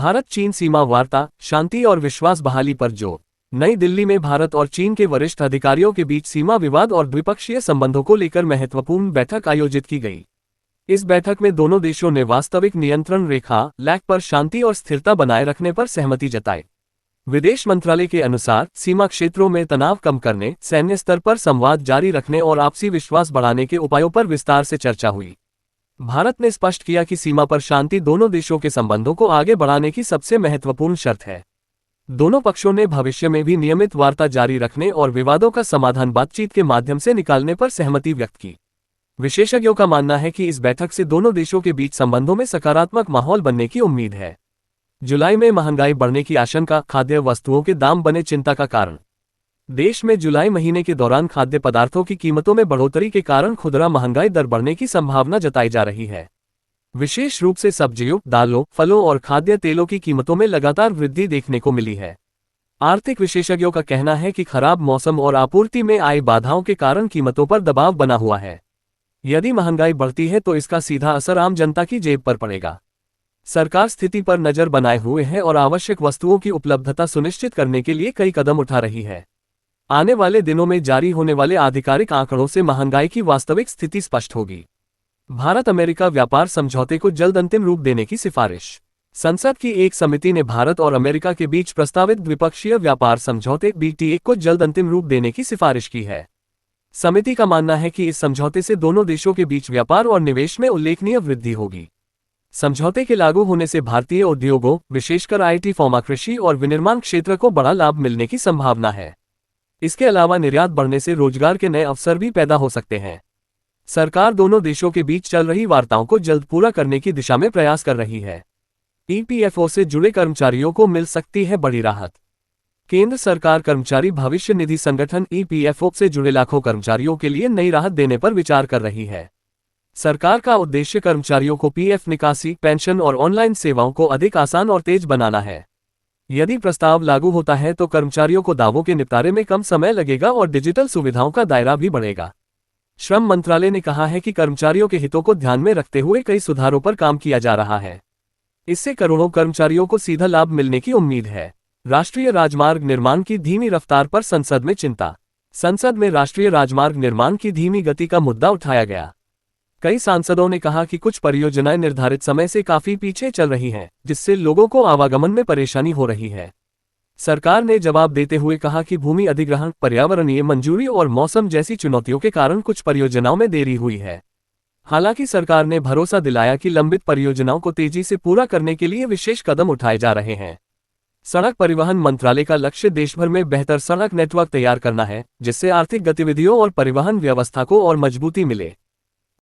भारत चीन सीमा वार्ता, शांति और विश्वास बहाली पर जोर। नई दिल्ली में भारत और चीन के वरिष्ठ अधिकारियों के बीच सीमा विवाद और द्विपक्षीय संबंधों को लेकर महत्वपूर्ण बैठक आयोजित की गई। इस बैठक में दोनों देशों ने वास्तविक नियंत्रण रेखा लैक पर शांति और स्थिरता बनाए रखने पर सहमति जताई। विदेश मंत्रालय के अनुसार सीमा क्षेत्रों में तनाव कम करने, सैन्य स्तर पर संवाद जारी रखने और आपसी विश्वास बढ़ाने के उपायों पर विस्तार से चर्चा हुई। भारत ने स्पष्ट किया कि सीमा पर शांति दोनों देशों के संबंधों को आगे बढ़ाने की सबसे महत्वपूर्ण शर्त है। दोनों पक्षों ने भविष्य में भी नियमित वार्ता जारी रखने और विवादों का समाधान बातचीत के माध्यम से निकालने पर सहमति व्यक्त की। विशेषज्ञों का मानना है कि इस बैठक से दोनों देशों के बीच संबंधों में सकारात्मक माहौल बनने की उम्मीद है। जुलाई में महंगाई बढ़ने की आशंका, खाद्य वस्तुओं के दाम बने चिंता का कारण। देश में जुलाई महीने के दौरान खाद्य पदार्थों की कीमतों में बढ़ोतरी के कारण खुदरा महंगाई दर बढ़ने की संभावना जताई जा रही है। विशेष रूप से सब्जियों, दालों, फलों और खाद्य तेलों की कीमतों में लगातार वृद्धि देखने को मिली है। आर्थिक विशेषज्ञों का कहना है कि खराब मौसम और आपूर्ति में आई बाधाओं के कारण कीमतों पर दबाव बना हुआ है। यदि महंगाई बढ़ती है तो इसका सीधा असर आम जनता की जेब पर पड़ेगा। सरकार स्थिति पर नजर बनाए हुए है और आवश्यक वस्तुओं की उपलब्धता सुनिश्चित करने के लिए कई कदम उठा रही है। आने वाले दिनों में जारी होने वाले आधिकारिक आंकड़ों से महंगाई की वास्तविक स्थिति स्पष्ट होगी। भारत अमेरिका व्यापार समझौते को जल्द अंतिम रूप देने की सिफारिश। संसद की एक समिति ने भारत और अमेरिका के बीच प्रस्तावित द्विपक्षीय व्यापार समझौते BTA को जल्द अंतिम रूप देने की सिफारिश की है। समिति का मानना है कि इस समझौते से दोनों देशों के बीच व्यापार और निवेश में उल्लेखनीय वृद्धि होगी। समझौते के लागू होने से भारतीय उद्योगों, विशेषकर IT, फार्मा, कृषि और विनिर्माण क्षेत्र को बड़ा लाभ मिलने की संभावना है। इसके अलावा निर्यात बढ़ने से रोजगार के नए अवसर भी पैदा हो सकते हैं। सरकार दोनों देशों के बीच चल रही वार्ताओं को जल्द पूरा करने की दिशा में प्रयास कर रही है। EPFO से जुड़े कर्मचारियों को मिल सकती है बड़ी राहत। केंद्र सरकार कर्मचारी भविष्य निधि संगठन EPFO से जुड़े लाखों कर्मचारियों के लिए नई राहत देने पर विचार कर रही है। सरकार का उद्देश्य कर्मचारियों को PF निकासी, पेंशन और ऑनलाइन सेवाओं को अधिक आसान और तेज बनाना है। यदि प्रस्ताव लागू होता है तो कर्मचारियों को दावों के निपटारे में कम समय लगेगा और डिजिटल सुविधाओं का दायरा भी बढ़ेगा। श्रम मंत्रालय ने कहा है कि कर्मचारियों के हितों को ध्यान में रखते हुए कई सुधारों पर काम किया जा रहा है। इससे करोड़ों कर्मचारियों को सीधा लाभ मिलने की उम्मीद है। राष्ट्रीय राजमार्ग निर्माण की धीमी रफ्तार पर संसद में चिंता। संसद में राष्ट्रीय राजमार्ग निर्माण की धीमी गति का मुद्दा उठाया गया। कई सांसदों ने कहा कि कुछ परियोजनाएं निर्धारित समय से काफी पीछे चल रही हैं, जिससे लोगों को आवागमन में परेशानी हो रही है। सरकार ने जवाब देते हुए कहा कि भूमि अधिग्रहण, पर्यावरणीय मंजूरी और मौसम जैसी चुनौतियों के कारण कुछ परियोजनाओं में देरी हुई है। हालांकि सरकार ने भरोसा दिलाया कि लंबित परियोजनाओं को तेजी से पूरा करने के लिए विशेष कदम उठाए जा रहे हैं। सड़क परिवहन मंत्रालय का लक्ष्य देशभर में बेहतर सड़क नेटवर्क तैयार करना है, जिससे आर्थिक गतिविधियों और परिवहन व्यवस्था को और मजबूती मिले।